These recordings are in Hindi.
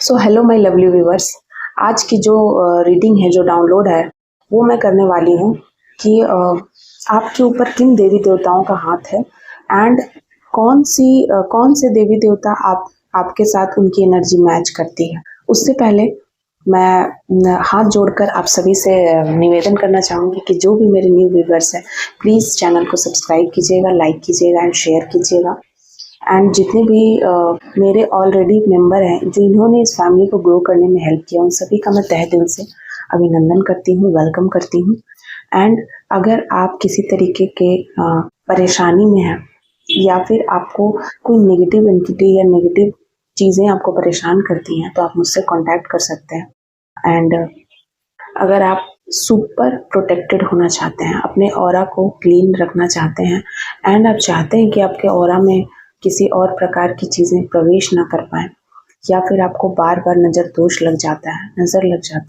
So hello my lovely viewers. आज की जो रीडिंग है, जो डाउनलोड है, वो मैं करने वाली हूँ कि आपके ऊपर किन देवी देवताओं का हाथ है एंड कौन से देवी देवता आपके साथ उनकी एनर्जी मैच करती है। उससे पहले मैं हाथ जोड़कर आप सभी से निवेदन करना चाहूँगी कि जो भी मेरे न्यू व्यूवर्स हैं, प्लीज़ चैनल को सब्सक्राइब कीजिएगा, लाइक कीजिएगा एंड शेयर कीजिएगा। एंड जितने भी मेरे ऑलरेडी मेंबर हैं जो इन्होंने इस फैमिली को ग्रो करने में हेल्प किया, उन सभी का मैं तहे दिल से अभिनंदन करती हूँ, वेलकम करती हूँ। एंड अगर आप किसी तरीके के परेशानी में हैं या फिर आपको कोई नेगेटिव एंटिटी या नेगेटिव चीज़ें आपको परेशान करती हैं, तो आप मुझसे कांटेक्ट कर सकते हैं। एंड अगर आप सुपर प्रोटेक्टेड होना चाहते हैं, अपने ऑरा को क्लीन रखना चाहते हैं एंड आप चाहते हैं कि आपके ऑरा में किसी और प्रकार की चीज़ें प्रवेश ना कर पाएँ, या फिर आपको बार बार नज़र लग जाता है,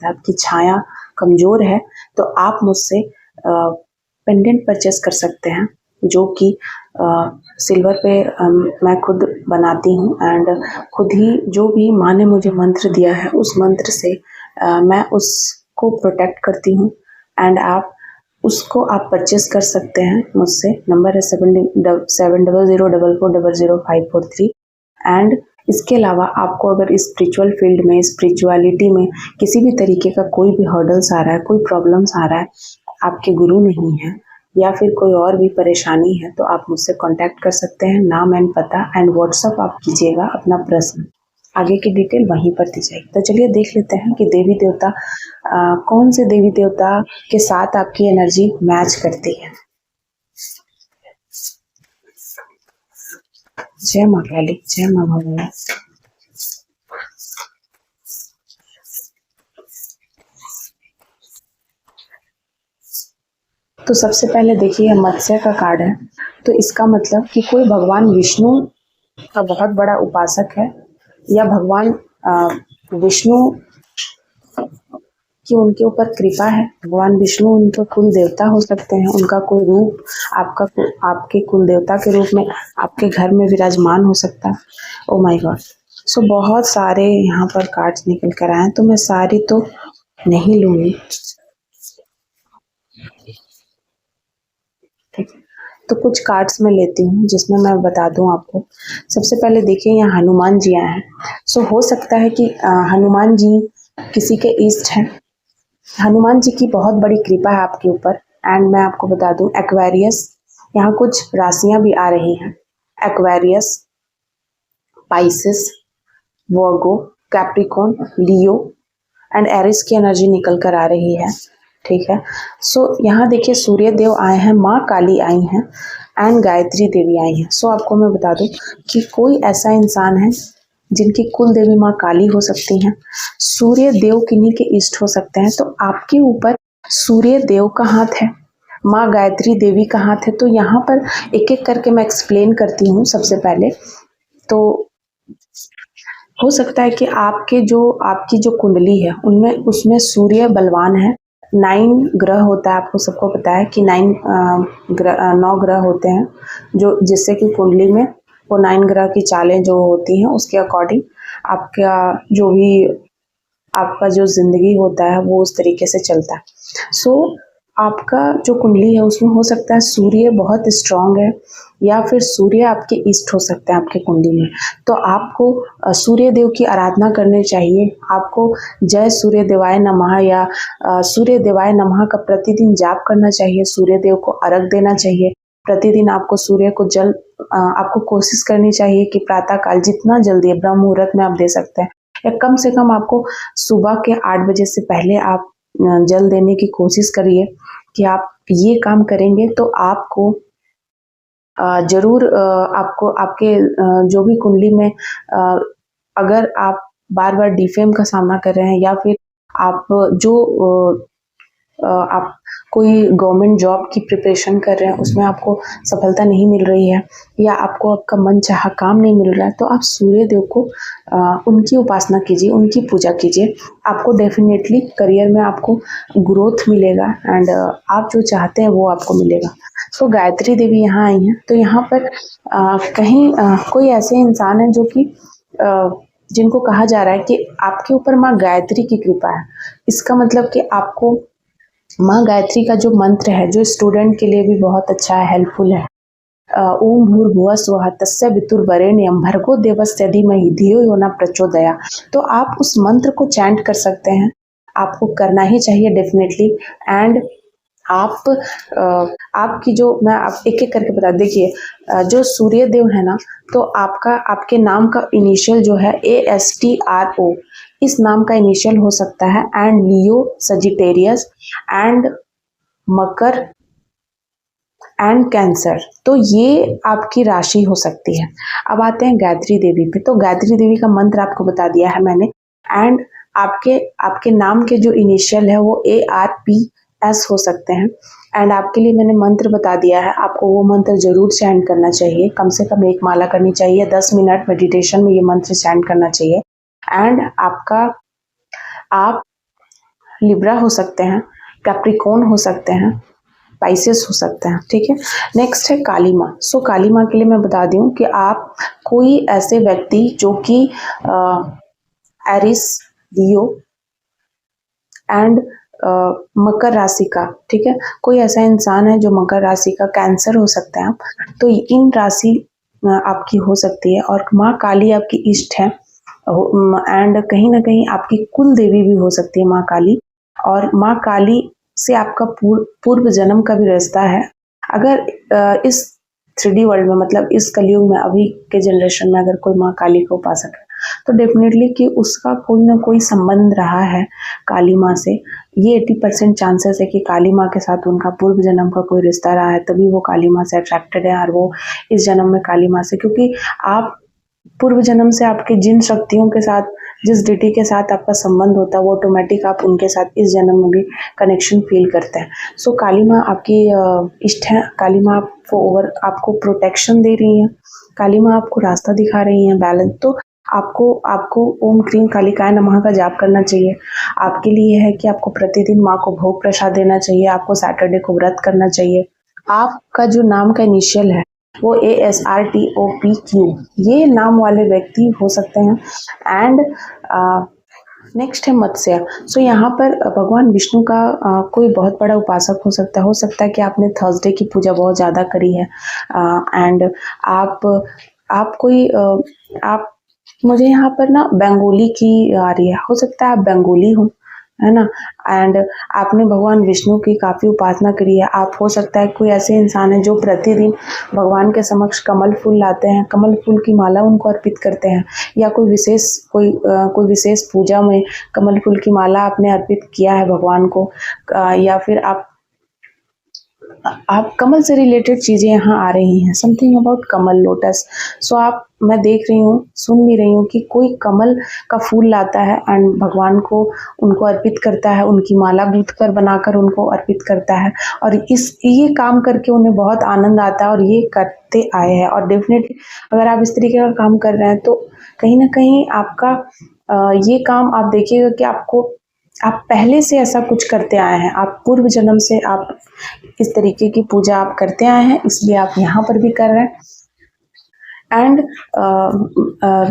आपकी छाया कमज़ोर है, तो आप मुझसे पेंडेंट परचेस कर सकते हैं, जो कि सिल्वर पे मैं खुद बनाती हूँ एंड खुद ही जो भी माँ ने मुझे मंत्र दिया है, उस मंत्र से मैं उसको प्रोटेक्ट करती हूँ। एंड उसको आप परचेस कर सकते हैं मुझसे। नंबर है 700044000543। एंड इसके अलावा आपको अगर इस स्पिरिचुअल फील्ड में, स्पिरिचुअलिटी में किसी भी तरीके का कोई भी हर्डल्स आ रहा है, कोई प्रॉब्लम्स आ रहा है, आपके गुरु नहीं है या फिर कोई और भी परेशानी है, तो आप मुझसे कांटेक्ट कर सकते हैं। नाम एंड पता एंड व्हाट्सअप आप कीजिएगा अपना प्रश्न, आगे की डिटेल वहीं पर दी जाएगी। तो चलिए देख लेते हैं कि देवी देवता कौन से देवी देवता के साथ आपकी एनर्जी मैच करती है। जय माँ काली, जय माँ भवानी। तो सबसे पहले देखिए, मत्स्य का कार्ड है, तो इसका मतलब कि कोई भगवान विष्णु का बहुत बड़ा उपासक है, या भगवान विष्णु कि उनके ऊपर कृपा है। भगवान विष्णु उनके कुल देवता हो सकते हैं, उनका कोई रूप आपके कुल देवता के रूप में आपके घर में विराजमान हो सकता है। Oh my God. सो बहुत सारे यहाँ पर कार्ड्स निकल कर आए हैं, तो मैं सारी तो नहीं लूंगी, ठीक है। तो कुछ कार्ड्स मैं लेती हूँ जिसमें मैं बता दूँ आपको। सबसे पहले देखिए, यहाँ हनुमान जी आए हैं। सो हो सकता है कि हनुमान जी किसी के इष्ट हैं। हनुमान जी की बहुत बड़ी कृपा है आपके ऊपर। एंड मैं आपको बता दूं, एक्वेरियस, यहाँ कुछ राशियां भी आ रही हैं। Aquarius, Pisces, Virgo, Capricorn, Leo and Aries की एनर्जी निकल कर आ रही है, ठीक है। सो यहाँ देखिए, सूर्य देव आए हैं, माँ काली आई हैं एंड गायत्री देवी आई हैं। सो आपको मैं बता दूं कि कोई ऐसा इंसान है जिनकी कुल देवी माँ काली हो सकती हैं, सूर्य देव किन्हीं के इष्ट हो सकते हैं। तो आपके ऊपर सूर्य देव का हाथ है, माँ गायत्री देवी का हाथ है। तो यहाँ पर एक एक करके मैं एक्सप्लेन करती हूँ। सबसे पहले तो हो सकता है कि आपकी जो कुंडली है उनमें उसमें सूर्य बलवान है। 9 ग्रह होता है, आपको सबको पता है कि 9 ग्रह होते हैं, जो जिससे कि कुंडली में वो 9 ग्रह की चालें जो होती हैं, उसके अकॉर्डिंग आपका जो जिंदगी होता है वो उस तरीके से चलता है। सो आपका जो कुंडली है उसमें हो सकता है सूर्य बहुत स्ट्रांग है, या फिर सूर्य आपके इष्ट हो सकते हैं आपके कुंडली में। तो आपको सूर्य देव की आराधना करनी चाहिए। आपको जय सूर्य देवाय नमः या सूर्य देवाय नमः का प्रतिदिन जाप करना चाहिए। सूर्य देव को अर्घ देना चाहिए। प्रतिदिन आपको सूर्य को आपको कोशिश करनी चाहिए कि प्रातः काल जितना जल्दी ब्रह्म मुहूर्त में आप दे सकते हैं, या कम से कम आपको सुबह के 8 बजे से पहले आप जल देने की कोशिश करिए। कि आप ये काम करेंगे तो आपको जरूर आपको आपके जो भी कुंडली में अगर आप बार बार डिफेम का सामना कर रहे हैं, या फिर आप कोई गवर्नमेंट जॉब की प्रिपरेशन कर रहे हैं, उसमें आपको सफलता नहीं मिल रही है, या आपको आपका मन चाहा काम नहीं मिल रहा है, तो आप सूर्य देव को उनकी उपासना कीजिए, उनकी पूजा कीजिए। आपको डेफिनेटली करियर में आपको ग्रोथ मिलेगा एंड आप जो चाहते हैं वो आपको मिलेगा। तो गायत्री देवी यहाँ आई हैं। तो यहाँ पर कहीं कोई ऐसे इंसान है जो कि जिनको कहा जा रहा है कि आपके ऊपर माँ गायत्री की कृपा है। इसका मतलब कि आपको माँ गायत्री का जो मंत्र है, जो स्टूडेंट के लिए भी बहुत अच्छा है, हेल्पफुल है, ओम भूर्भुवः स्वः तस्य वितुर्वरेण्यं भर्गो देवस्य धीमहि धियो यो न प्रचोदयात्। तो आप उस मंत्र को चैंट कर सकते हैं, आपको करना ही चाहिए डेफिनेटली। एंड आप आपकी जो, मैं आप एक एक करके बता, देखिए जो सूर्य देव है ना, तो आपके नाम का इनिशियल जो है ASTRO, इस नाम का इनिशियल हो सकता है। And Leo, Sagittarius and Makar and cancer, तो ये आपकी राशि हो सकती है। अब आते हैं गायत्री देवी पे। तो गायत्री देवी का मंत्र आपको बता दिया है मैंने। एंड आपके आपके नाम के जो इनिशियल है वो ARPS हो सकते हैं। एंड आपके लिए मैंने मंत्र बता दिया है, आपको वो मंत्र जरूर चैंट करना चाहिए, कम से कम 1 माला करनी चाहिए, 10 मिनट मेडिटेशन में ये मंत्र चैंट करना चाहिए। एंड आप लिब्रा हो सकते हैं, कैप्रिकॉर्न हो सकते हैं, पाइसेस हो सकते हैं, ठीक है। नेक्स्ट है काली माँ। सो काली माँ के लिए मैं बता दूं कि आप कोई ऐसे व्यक्ति जो कि एरिस, लियो एंड मकर राशि का, ठीक है, कोई ऐसा इंसान है जो मकर राशि का, कैंसर हो सकते हैं आप, तो इन राशि आपकी हो सकती है। और माँ काली आपकी इष्ट है, एंड कहीं ना कहीं आपकी कुल देवी भी हो सकती है माँ काली। और माँ काली से आपका पूर्व जन्म का भी रिश्ता है। अगर इस 3D वर्ल्ड में, मतलब इस कलयुग में, अभी के जनरेशन में अगर कोई माँ काली को उपासक है, तो डेफिनेटली कि उसका कोई ना कोई संबंध रहा है काली माँ से। ये 80% चांसेस है कि काली माँ के साथ उनका पूर्व जन्म का कोई रिश्ता रहा है, तभी वो काली माँ से अट्रैक्टेड है और वो इस जन्म में काली माँ से, क्योंकि आप पूर्व जन्म से आपके जिन शक्तियों के साथ, जिस डिटी के साथ आपका संबंध होता है, वो ऑटोमेटिक आप उनके साथ इस जन्म में भी कनेक्शन फील करते हैं। सो काली माँ आपकी इष्ट है। काली माँ आपको प्रोटेक्शन दे रही है, काली माँ आपको रास्ता दिखा रही है, बैलेंस। तो आपको ओम क्रीम कालिकाय नमः का जाप करना चाहिए। आपके लिए है कि आपको प्रतिदिन माँ को भोग प्रसाद देना चाहिए, आपको सैटरडे को व्रत करना चाहिए। आपका जो नाम का इनिशियल है वो ASRTOPQ, ये नाम वाले व्यक्ति हो सकते हैं। एंड नेक्स्ट है मत्स्य। सो यहाँ पर भगवान विष्णु का कोई बहुत बड़ा उपासक हो सकता है कि आपने थर्सडे की पूजा बहुत ज़्यादा करी है। एंड आप कोई आप मुझे यहाँ पर ना बंगाली की आ रही है, हो सकता है आप बंगाली हो, है ना। एंड आपने भगवान विष्णु की काफ़ी उपासना करी है। आप, हो सकता है कोई ऐसे इंसान है जो प्रतिदिन भगवान के समक्ष कमल फूल लाते हैं, कमल फूल की माला उनको अर्पित करते हैं, या कोई विशेष पूजा में कमल फूल की माला आपने अर्पित किया है भगवान को, या फिर आप कमल से रिलेटेड चीज़ें यहाँ आ रही हैं, समथिंग अबाउट कमल, लोटस। सो मैं देख रही हूँ, सुन भी रही हूँ कि कोई कमल का फूल लाता है एंड भगवान को उनको अर्पित करता है, उनकी माला गूंथ कर बनाकर उनको अर्पित करता है, और ये काम करके उन्हें बहुत आनंद आता है और ये करते आए हैं। और डेफिनेटली अगर आप इस तरीके का काम कर रहे हैं तो कहीं ना कहीं आपका ये काम, आप देखिएगा कि आप पहले से ऐसा कुछ करते आए हैं, आप पूर्व जन्म से आप इस तरीके की पूजा आप करते आए हैं, इसलिए आप यहाँ पर भी कर रहे हैं। एंड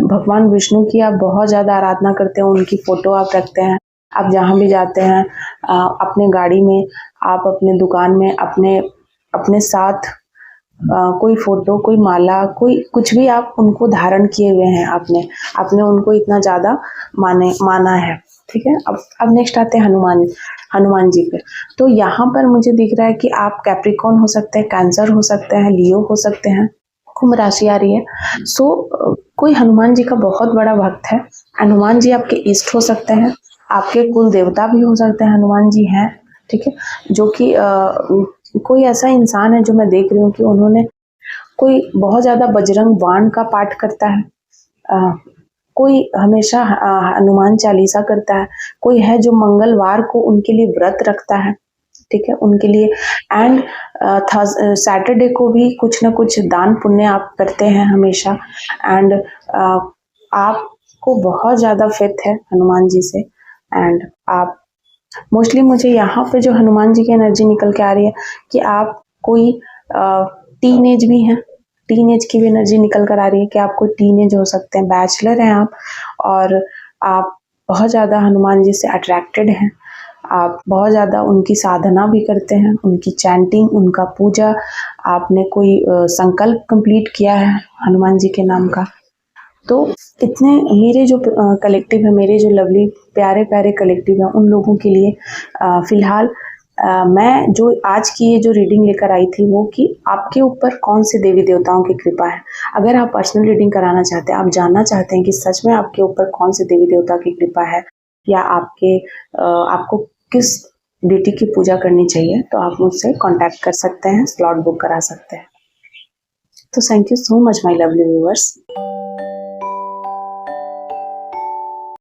भगवान विष्णु की आप बहुत ज़्यादा आराधना करते हैं, उनकी फ़ोटो आप रखते हैं, आप जहाँ भी जाते हैं, अपने गाड़ी में, आप अपने दुकान में, अपने साथ कोई फ़ोटो, कोई माला, कोई कुछ भी आप उनको धारण किए हुए हैं, आपने उनको इतना ज़्यादा माना है, ठीक है। अब नेक्स्ट आते हैं हनुमान जी पे। तो यहाँ पर मुझे दिख रहा है कि आप कैप्रिकॉर्न हो सकते हैं, कैंसर हो सकते हैं, लियो हो सकते हैं, कुंभ राशि आ रही है। सो कोई हनुमान जी का बहुत बड़ा भक्त है, हनुमान जी आपके इष्ट हो सकते हैं, आपके कुल देवता भी हो सकते हैं, हनुमान जी हैं, ठीक है। जो कि कोई ऐसा इंसान है जो मैं देख रही हूँ कि उन्होंने कोई बहुत ज़्यादा बजरंग बाण का पाठ करता है, कोई हमेशा हनुमान चालीसा करता है, कोई है जो मंगलवार को उनके लिए व्रत रखता है, ठीक है, उनके लिए। एंड सैटरडे को भी कुछ ना कुछ दान पुण्य आप करते हैं हमेशा। एंड आपको बहुत ज़्यादा फेथ है हनुमान जी से। एंड आप मोस्टली, मुझे यहाँ पे जो हनुमान जी की एनर्जी निकल के आ रही है कि आप कोई टीन एज भी हैं, टीनेज की भी एनर्जी निकल कर आ रही है कि आप कोई टीनेज हो सकते हैं, बैचलर हैं आप और आप बहुत ज़्यादा हनुमान जी से अट्रैक्टेड हैं। आप बहुत ज़्यादा उनकी साधना भी करते हैं, उनकी चैंटिंग, उनका पूजा, आपने कोई संकल्प कंप्लीट किया है हनुमान जी के नाम का। तो इतने मेरे जो कलेक्टिव है, मेरे जो लवली प्यारे-प्यारे कलेक्टिव हैं, उन लोगों के लिए फ़िलहाल मैं जो आज की ये जो रीडिंग लेकर आई थी वो कि आपके ऊपर कौन से देवी-देवताओं की कृपा है। अगर आप पर्सनल रीडिंग कराना चाहते हैं, आप जानना चाहते हैं कि सच में आपके ऊपर कौन से देवी-देवता की कृपा है या आपको किस डेटी की पूजा करनी चाहिए, तो आप मुझसे कॉन्टैक्ट कर सकते हैं, स्लॉट बुक करा सकते हैं। तो thank you so much my lovely viewers.